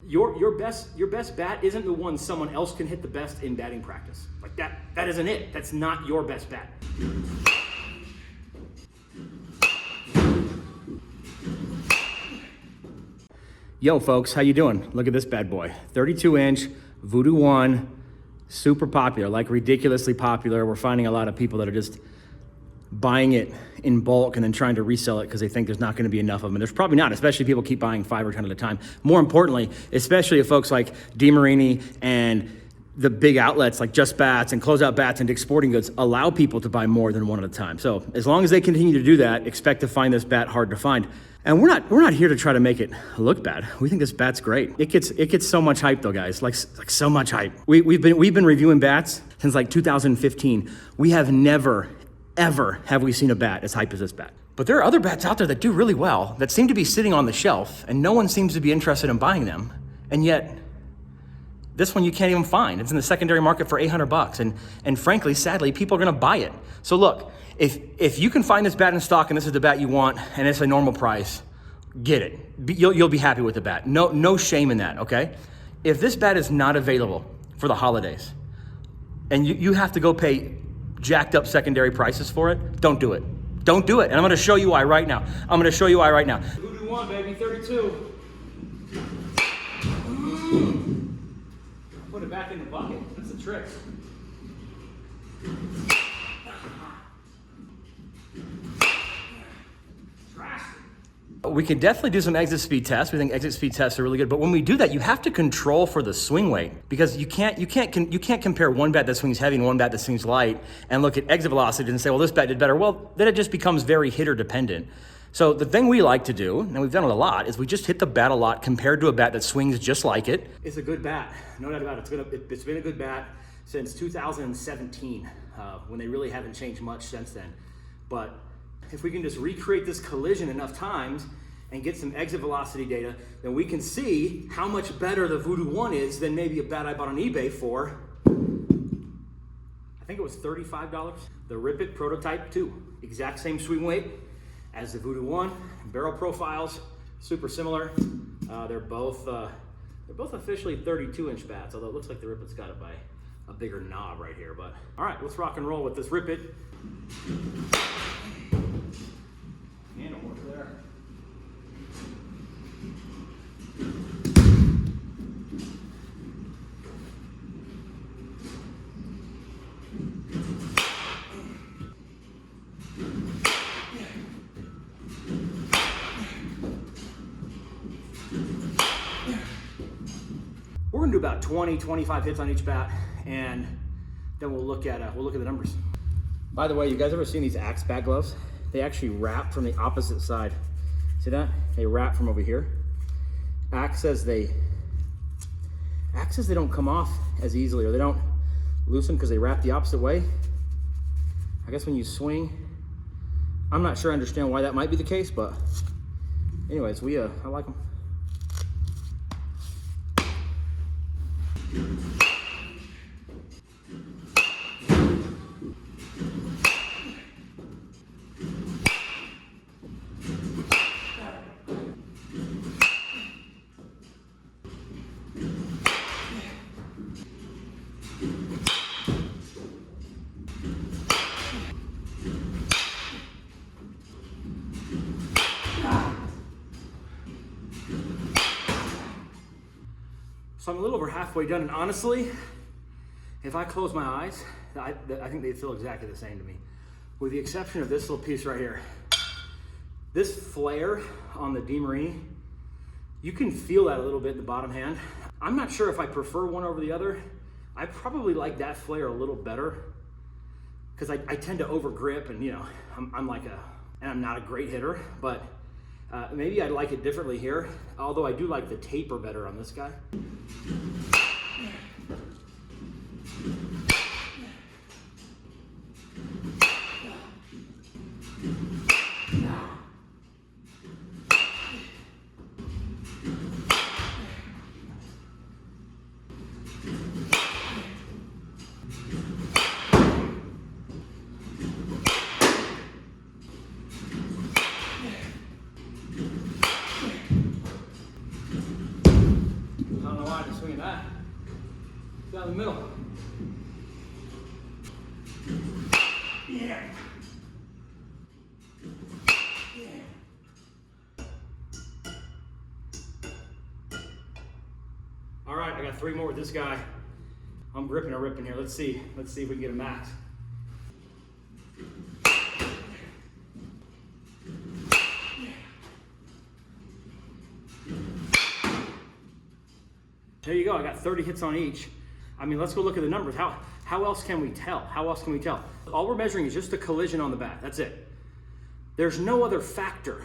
your best bat isn't the one someone else can hit the best in batting practice. Like that isn't it. That's not your best bat. Yo folks, how you doing? Look at this bad boy. 32-inch Voodoo One, super popular, like ridiculously popular. We're finding a lot of people that are just buying it in bulk and then trying to resell it because they think there's not going to be enough of them. And there's probably not, especially if people keep buying 5 or 10 at a time. More importantly, especially if folks like DeMarini and the big outlets like Just Bats and Closeout Bats and Dick's Sporting Goods allow people to buy more than one at a time. So as long as they continue to do that, expect to find this bat hard to find. And we're not here to try to make it look bad. We think this bat's great. It gets so much hype though, guys. Like so much hype. We've been reviewing bats since like 2015. We have never ever have we seen a bat as hype as this bat. But there are other bats out there that do really well that seem to be sitting on the shelf and no one seems to be interested in buying them. And yet this one you can't even find. It's in the secondary market for $800. And frankly, sadly, people are gonna buy it. So look, if you can find this bat in stock and this is the bat you want and it's a normal price, get it. You'll be happy with the bat. No shame in that, okay? If this bat is not available for the holidays and you have to go pay jacked up secondary prices for it, don't do it. Don't do it. And I'm gonna show you why right now. Voodoo One, baby, 32. Put it back in the bucket. That's the trick. We can definitely do some exit speed tests. We think exit speed tests are really good, but when we do that, you have to control for the swing weight because you can't compare one bat that swings heavy and one bat that swings light and look at exit velocity and say, well, this bat did better. Well, then it just becomes very hitter dependent. So the thing we like to do, and we've done it a lot, is we just hit the bat a lot compared to a bat that swings just like it. It's a good bat, no doubt about it. It's been a good bat since 2017, when they really haven't changed much since then. But if we can just recreate this collision enough times and get some exit velocity data, then we can see how much better the Voodoo One is than maybe a bat I bought on eBay for, I think it was $35. The Rip It Prototype 2, exact same swing weight as the Voodoo One, barrel profiles, super similar. They're both officially 32-inch bats, although it looks like the Rip It's got it by a bigger knob right here. But all right, let's rock and roll with this Rip It. Handle work there. We're gonna do about 20-25 hits on each bat, and then we'll look at the numbers. By the way, you guys ever seen these Axe bat gloves? They actually wrap from the opposite side. See that? They wrap from over here. Axe says they don't come off as easily, or they don't loosen because they wrap the opposite way. I guess when you swing, I'm not sure I understand why that might be the case, but anyways, I like them. So I'm a little over halfway done, and honestly, if I close my eyes, I think they feel exactly the same to me, with the exception of this little piece right here. This flare on the DeMarini, you can feel that a little bit in the bottom hand. I'm not sure if I prefer one over the other. I probably like that flare a little better because I tend to over grip, and I'm not a great hitter, but maybe I'd like it differently here, although I do like the taper better on this guy. side and swinging that. Down the middle. Yeah. All right, I got 3 more with this guy. I'm gripping or ripping here. Let's see if we can get a max. There you go, I got 30 hits on each. I mean, let's go look at the numbers. How else can we tell? How else can we tell? All we're measuring is just a collision on the bat, that's it. There's no other factor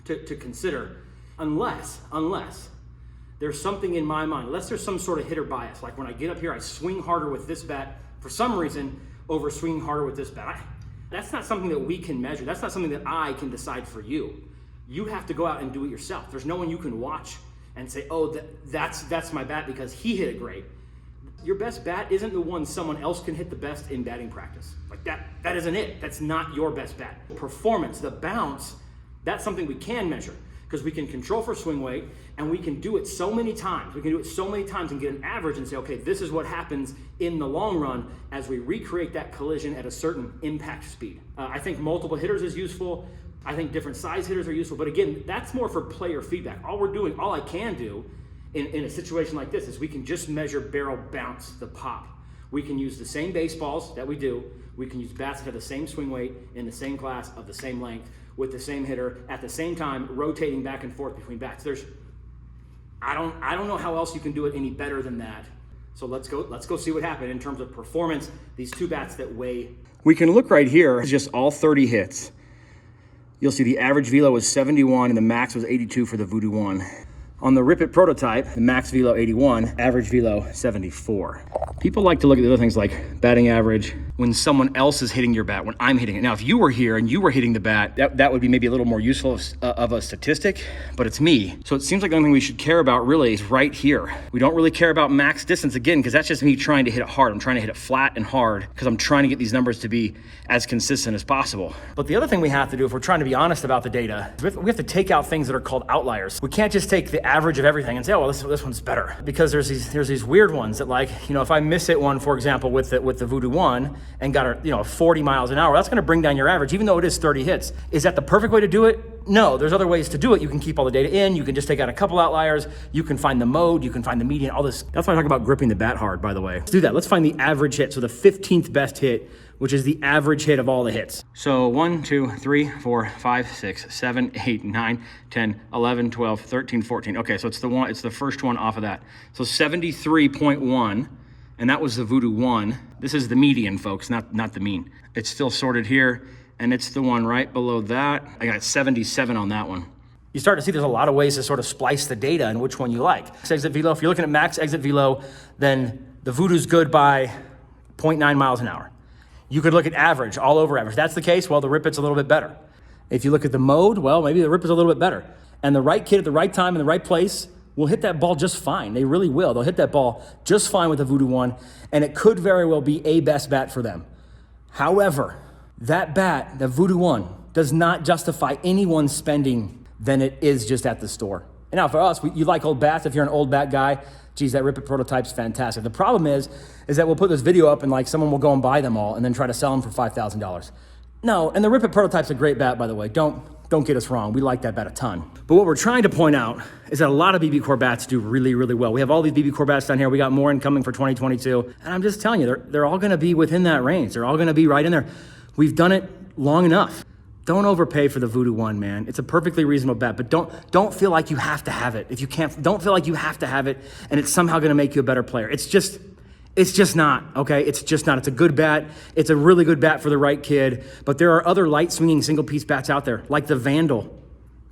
to consider unless there's something in my mind, unless there's some sort of hitter bias. Like when I get up here, I swing harder with this bat for some reason over swinging harder with this bat. That's not something that we can measure. That's not something that I can decide for you. You have to go out and do it yourself. There's no one you can watch and say, oh, that's my bat because he hit it great. Your best bat isn't the one someone else can hit the best in batting practice. Like that isn't it. That's not your best bat. Performance, the bounce, that's something we can measure because we can control for swing weight and we can do it so many times. We can do it so many times and get an average and say, okay, this is what happens in the long run as we recreate that collision at a certain impact speed. I think multiple hitters is useful. I think different size hitters are useful. But again, that's more for player feedback. All I can do in a situation like this is we can just measure barrel bounce, the pop. We can use the same baseballs that we do. We can use bats that have the same swing weight in the same class of the same length with the same hitter at the same time, rotating back and forth between bats. I don't know how else you can do it any better than that. So let's go see what happened in terms of performance. These 2 bats that weigh. We can look right here. It's just all 30 hits. You'll see the average velo was 71 and the max was 82 for the Voodoo One. On the Rip It prototype, the max velo 81, average velo 74. People like to look at the other things like batting average when someone else is hitting your bat, when I'm hitting it. Now, if you were here and you were hitting the bat, that would be maybe a little more useful of a statistic, but it's me. So it seems like the only thing we should care about really is right here. We don't really care about max distance again, because that's just me trying to hit it hard. I'm trying to hit it flat and hard because I'm trying to get these numbers to be as consistent as possible. But the other thing we have to do if we're trying to be honest about the data, is we have to take out things that are called outliers. We can't just take the average of everything and say, oh, well, this one's better. Because there's these weird ones that, like, if I miss hit one, for example, with the Voodoo One and got a 40 miles an hour, that's gonna bring down your average, even though it is 30 hits. Is that the perfect way to do it? No, there's other ways to do it. You can keep all the data in, you can just take out a couple outliers, you can find the mode, you can find the median, all this. That's why I talk about gripping the bat hard, by the way. Let's do that. Let's find the average hit. So the 15th best hit, which is the average hit of all the hits. So 1, 2, 3, 4, 5, 6, 7, 8, 9, 10, 11, 12, 13, 14. Okay, so it's the first one off of that. So 73.1, and that was the Voodoo One. This is the median, folks, not the mean. It's still sorted here, and it's the one right below that. I got 77 on that one. You start to see there's a lot of ways to sort of splice the data and which one you like. Max exit velo, if you're looking at max exit velo, then the Voodoo's good by 0.9 miles an hour. You could look at average, all over average. If that's the case, well, the Rip It's a little bit better. If you look at the mode, well, maybe the Rip It's a little bit better. And the right kid at the right time in the right place will hit that ball just fine. They really will. They'll hit that ball just fine with the Voodoo One, and it could very well be a best bat for them. However, that bat, the Voodoo One, does not justify anyone's spending than it is just at the store. And now for us, you like old bats. If you're an old bat guy, geez, that Rip It prototype's fantastic. The problem is that we'll put this video up and like someone will go and buy them all and then try to sell them for $5,000. No, and the Rip It prototype's a great bat, by the way. Don't get us wrong. We like that bat a ton. But what we're trying to point out is that a lot of BB Core bats do really, really well. We have all these BB Core bats down here. We got more incoming for 2022. And I'm just telling you, they're all gonna be within that range. They're all gonna be right in there. We've done it long enough. Don't overpay for the Voodoo One, man. It's a perfectly reasonable bet, but don't feel like you have to have it. If you can't, don't feel like you have to have it and it's somehow gonna make you a better player. It's just not, okay? It's just not. It's a good bat. It's a really good bat for the right kid, but there are other light swinging single piece bats out there, like the Vandal,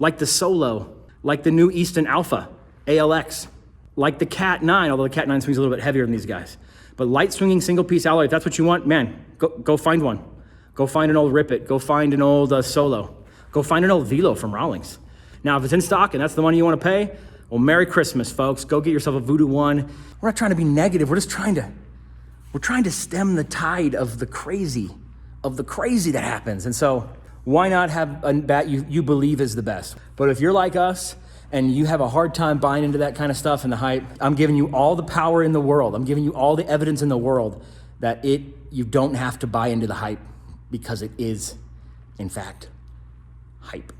like the Solo, like the new Easton Alpha, ALX, like the Cat 9, although the Cat 9 swings a little bit heavier than these guys. But light swinging single piece alloy, if that's what you want, man, go find one. Go find an old Rip It. Go find an old Solo. Go find an old Velo from Rawlings. Now, if it's in stock and that's the money you want to pay, well, Merry Christmas, folks. Go get yourself a Voodoo One. We're not trying to be negative. We're trying to stem the tide of the crazy that happens. And so why not have a bat you believe is the best? But if you're like us and you have a hard time buying into that kind of stuff and the hype, I'm giving you all the power in the world. I'm giving you all the evidence in the world that you don't have to buy into the hype, because it is, in fact, hype.